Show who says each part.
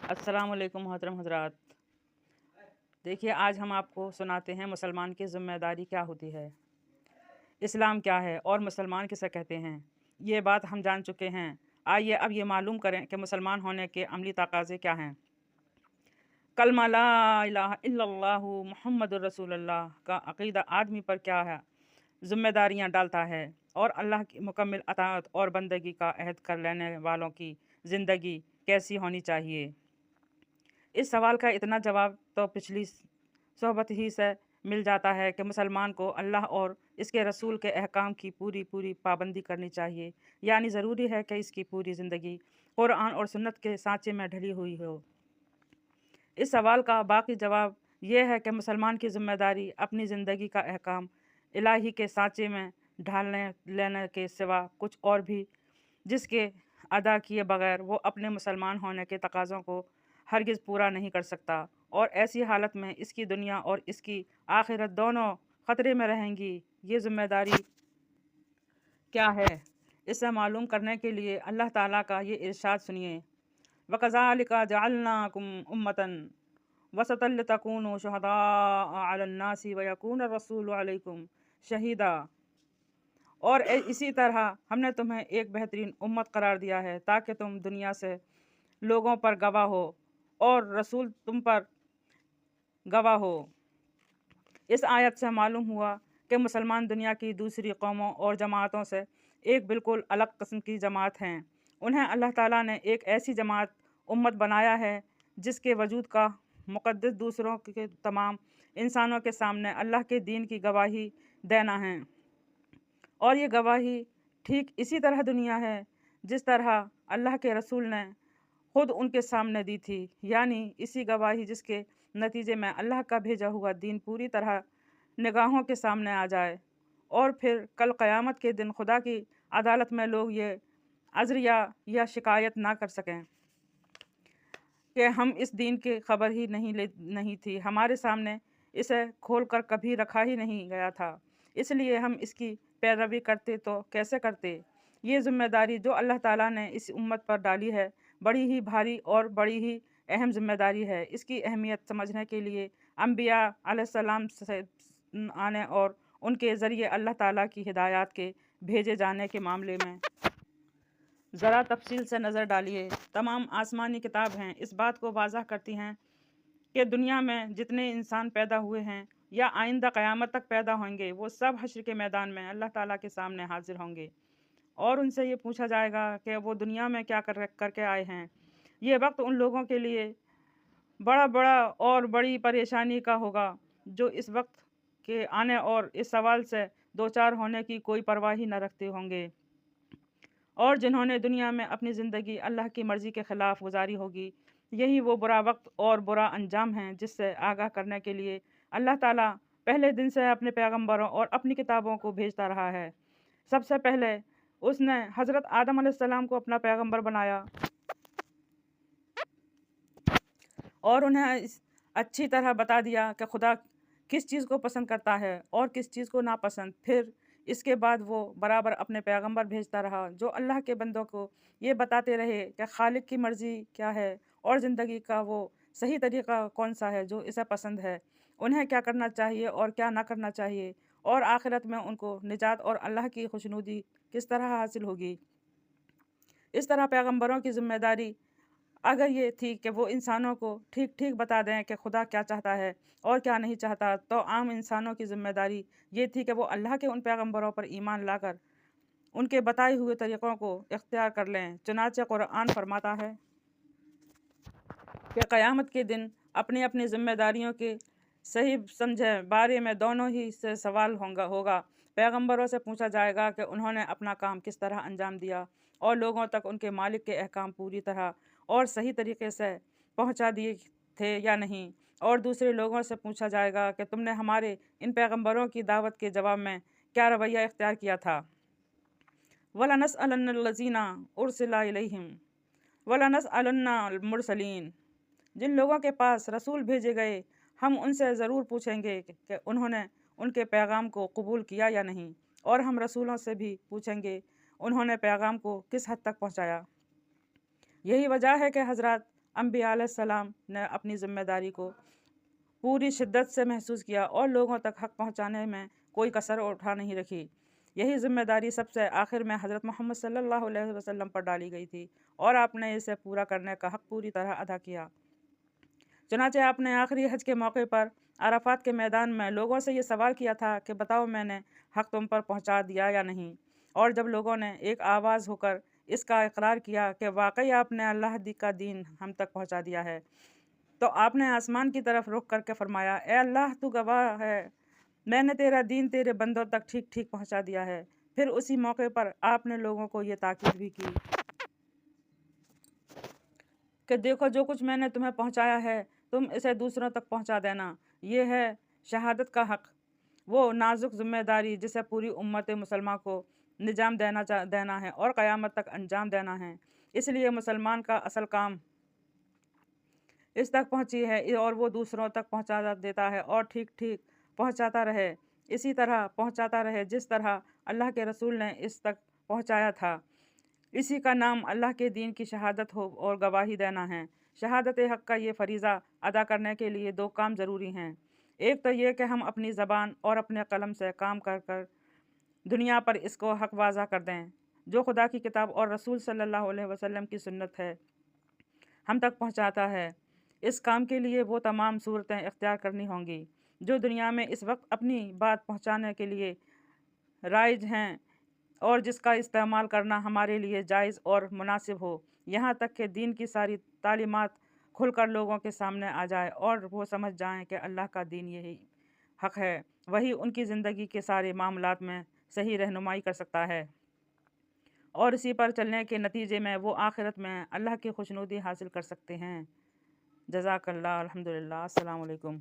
Speaker 1: अस्सलाम वालेकुम मोहतरम हजरात। देखिए, आज हम आपको सुनाते हैं मुसलमान की ज़िम्मेदारी क्या होती है, इस्लाम क्या है और मुसलमान किसे कहते हैं। ये बात हम जान चुके हैं। आइए अब ये मालूम करें कि मुसलमान होने के अमली तकाज़े क्या हैं। कलमा ला इलाहा इल्लल्लाहु मुहम्मदुर रसूलुल्लाह का अक़ीदा आदमी पर क्या है ज़िम्मेदारियाँ डालता है और अल्लाह की मुकम्मल अताअत और बंदगी का अहद कर लेने वालों की ज़िंदगी कैसी होनी चाहिए। इस सवाल का इतना जवाब तो पिछली सोहबत ही से मिल जाता है कि मुसलमान को अल्लाह और इसके रसूल के अहकाम की पूरी पूरी पाबंदी करनी चाहिए, यानी ज़रूरी है कि इसकी पूरी ज़िंदगी कुरान और सुन्नत के सांचे में ढली हुई हो। इस सवाल का बाकी जवाब यह है कि मुसलमान की ज़िम्मेदारी अपनी ज़िंदगी का अहकाम इलाही के सांचे में ढालने लेने के सिवा कुछ और भी जिसके अदा किए बगैर वो अपने मुसलमान होने के तकाज़ों को हरगिज़ पूरा नहीं कर सकता और ऐसी हालत में इसकी दुनिया और इसकी आखिरत दोनों ख़तरे में रहेंगी। ये ज़िम्मेदारी क्या है, इसे मालूम करने के लिए अल्लाह ताला का ये इरशाद सुनिए। वकज़ालिका जअलनाकुम उम्मतन वसतल लितकूनु शुहदाअ अलन्नासि वयकून रसूलु अलैकुम शहीदा। और इसी तरह हमने तुम्हें एक बेहतरीन उम्मत करार दिया है ताकि तुम दुनिया से लोगों पर गवाह हो और रसूल तुम पर गवाह हो। इस आयत से मालूम हुआ कि मुसलमान दुनिया की दूसरी कौमों और जमातों से एक बिल्कुल अलग किस्म की जमात हैं। उन्हें अल्लाह ताला ने एक ऐसी जमात उम्मत बनाया है जिसके वजूद का मुक़द्दस दूसरों के तमाम इंसानों के सामने अल्लाह के दीन की गवाही देना है। और ये गवाही ठीक इसी तरह दुनिया है जिस तरह अल्लाह के रसूल ने खुद उनके सामने दी थी, यानी इसी गवाही जिसके नतीजे में अल्लाह का भेजा हुआ दीन पूरी तरह निगाहों के सामने आ जाए और फिर कल क़यामत के दिन खुदा की अदालत में लोग ये अज़रिया या शिकायत ना कर सकें कि हम इस दीन की खबर ही नहीं थी, हमारे सामने इसे खोल कर कभी रखा ही नहीं गया था, इसलिए हम इसकी पैरवी करते तो कैसे करते। ये ज़िम्मेदारी जो अल्लाह ताला ने इस उम्मत पर डाली है बड़ी ही भारी और बड़ी ही अहम ज़िम्मेदारी है। इसकी अहमियत समझने के लिए अम्बिया अलैहिस्सलाम से आने और उनके ज़रिए अल्लाह ताला की हिदायत के भेजे जाने के मामले में ज़रा तफसील से नज़र डालिए। तमाम आसमानी किताब हैं इस बात को वाज़ह करती हैं कि दुनिया में जितने इंसान पैदा हुए हैं या आइंदा क़यामत तक पैदा होंगे वो सब हश्र के मैदान में अल्लाह ताला के सामने हाजिर होंगे और उनसे ये पूछा जाएगा कि वो दुनिया में क्या करके आए हैं। ये वक्त उन लोगों के लिए बड़ा और बड़ी परेशानी का होगा जो इस वक्त के आने और इस सवाल से दो चार होने की कोई परवाह ही न रखते होंगे और जिन्होंने दुनिया में अपनी ज़िंदगी अल्लाह की मर्ज़ी के ख़िलाफ़ गुजारी होगी। यही वो बुरा वक्त और बुरा अंजाम है जिससे आगाह करने के लिए अल्लाह ताला पहले दिन से अपने पैगंबरों और अपनी किताबों को भेजता रहा है। सबसे पहले उसने हज़रत आदम अलैहिस्सलाम को अपना पैगंबर बनाया और उन्हें अच्छी तरह बता दिया कि खुदा किस चीज़ को पसंद करता है और किस चीज़ को नापसंद। फिर इसके बाद वो बराबर अपने पैगंबर भेजता रहा जो अल्लाह के बंदों को ये बताते रहे कि खालिक की मर्ज़ी क्या है और ज़िंदगी का वो सही तरीक़ा कौन सा है जो इसे पसंद है, उन्हें क्या करना चाहिए और क्या ना करना चाहिए और आखिरत में उनको निजात और अल्लाह की खुशनुदी किस तरह हासिल होगी। इस तरह पैगंबरों की ज़िम्मेदारी अगर ये थी कि वो इंसानों को ठीक ठीक बता दें कि खुदा क्या चाहता है और क्या नहीं चाहता, तो आम इंसानों की ज़िम्मेदारी ये थी कि वो अल्लाह के उन पैगंबरों पर ईमान लाकर उनके बताए हुए तरीक़ों को इख्तियार कर लें। चुनांचे कुरान फरमाता है कि क़यामत के दिन अपनी अपनी ज़िम्मेदारियों के सही समझे बारे में दोनों ही से सवाल होगा। पैगंबरों से पूछा जाएगा कि उन्होंने अपना काम किस तरह अंजाम दिया और लोगों तक उनके मालिक के अहकाम पूरी तरह और सही तरीके से पहुंचा दिए थे या नहीं। और दूसरे लोगों से पूछा जाएगा कि तुमने हमारे इन पैगंबरों की दावत के जवाब में क्या रवैया इख्तियार किया था। वलनसअलन्नल्लज़ीना उरसिला इलैहिम वलनसअलन्नल मुरसलीन। जिन लोगों के पास रसूल भेजे गए हम उनसे ज़रूर पूछेंगे कि उन्होंने उनके पैगाम को कबूल किया या नहीं, और हम रसूलों से भी पूछेंगे उन्होंने पैगाम को किस हद तक पहुँचाया। यही वजह है कि हज़रात अंबिया अलैहिस्सलाम ने अपनी ज़िम्मेदारी को पूरी शिद्दत से महसूस किया और लोगों तक हक़ पहुँचाने में कोई कसर उठा नहीं रखी। यही ज़िम्मेदारी सबसे आखिर में हज़रत मोहम्मद सल्लल्लाहु अलैहि वसल्लम पर डाली गई थी और आपने इसे पूरा करने का हक़ पूरी तरह अदा किया। चुनांचे आपने आखिरी हज के मौके पर अराफात के मैदान में लोगों से ये सवाल किया था कि बताओ मैंने हक़ तुम पर पहुँचा दिया या नहीं। और जब लोगों ने एक आवाज़ होकर इसका इकरार किया कि वाकई आपने अल्लाह का दीन हम तक पहुँचा दिया है, तो आपने आसमान की तरफ रुख करके फरमाया, ए अल्लाह तू गवाह है, मैंने तेरा दीन तेरे बंदों तक ठीक ठीक पहुँचा दिया है। फिर उसी मौके पर आपने लोगों को ये ताकीद भी की कि देखो जो कुछ मैंने तुम्हें पहुँचाया है तुम इसे दूसरों तक पहुँचा देना। ये है शहादत का हक़, वो नाजुक ज़िम्मेदारी जिसे पूरी उम्मत मुसलमान को निजाम देना है और क़यामत तक अंजाम देना है। इसलिए मुसलमान का असल काम इस तक पहुँची है और वो दूसरों तक पहुँचा देता है और ठीक ठीक पहुँचाता रहे, इसी तरह पहुँचाता रहे जिस तरह अल्लाह के रसूल ने इस तक पहुँचाया था। इसी का नाम अल्लाह के दीन की शहादत हो और गवाही देना है। शहादत हक़ का ये फ़रीज़ा अदा करने के लिए दो काम ज़रूरी हैं। एक तो ये कि हम अपनी ज़बान और अपने कलम से काम कर कर दुनिया पर इसको हक़ वाज़ा कर दें जो खुदा की किताब और रसूल सल्लल्लाहु अलैहि वसल्लम की सुन्नत है हम तक पहुँचाता है। इस काम के लिए वो तमाम सूरतें इख्तियार करनी होंगी जो दुनिया में इस वक्त अपनी बात पहुँचाने के लिए राइज हैं और जिसका इस्तेमाल करना हमारे लिए जायज़ और मुनासिब हो, यहाँ तक कि दीन की सारी तालीमात खुलकर लोगों के सामने आ जाए और वो समझ जाएं कि अल्लाह का दीन यही हक़ है, वही उनकी ज़िंदगी के सारे मामलात में सही रहनुमाई कर सकता है और इसी पर चलने के नतीजे में वो आखिरत में अल्लाह की खुशनुदी हासिल कर सकते हैं। जज़ाकल्लाह, अल्हम्दुलिल्लाह, अस्सलामु अलैकुम।